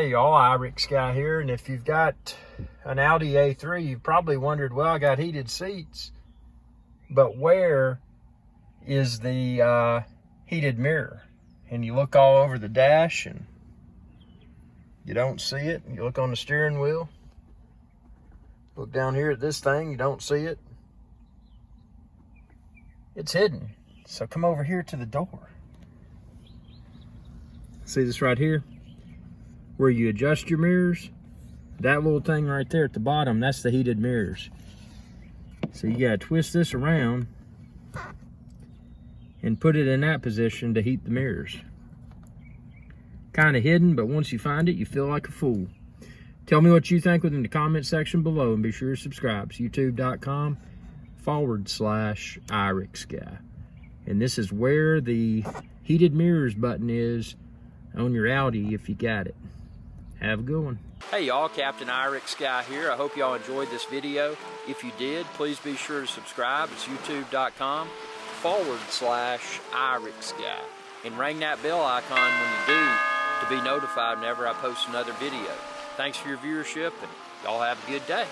Hey y'all, Irix guy here, and if you've got an Audi A3, you've probably wondered, well, I got heated seats, but where is the heated mirror? And you look all over the dash and you don't see it. You look on the steering wheel, look down here at this thing, you don't see it. It's hidden. So come over here to the door. See this right here? Where you adjust your mirrors, that little thing right there at the bottom, that's the heated mirrors. So you gotta twist this around and put it in that position to heat the mirrors. Kind of hidden, but once you find it, you feel like a fool. Tell me what you think within the comment section below, and be sure to subscribe. It's youtube.com/Irix guy. And this is where the heated mirrors button is on your Audi if you got it. Have a good one. Hey y'all, Captain Irix guy here. I hope y'all enjoyed this video. If you did, please be sure to subscribe. It's youtube.com/Irix guy. And ring that bell icon when you do to be notified whenever I post another video. Thanks for your viewership, and y'all have a good day.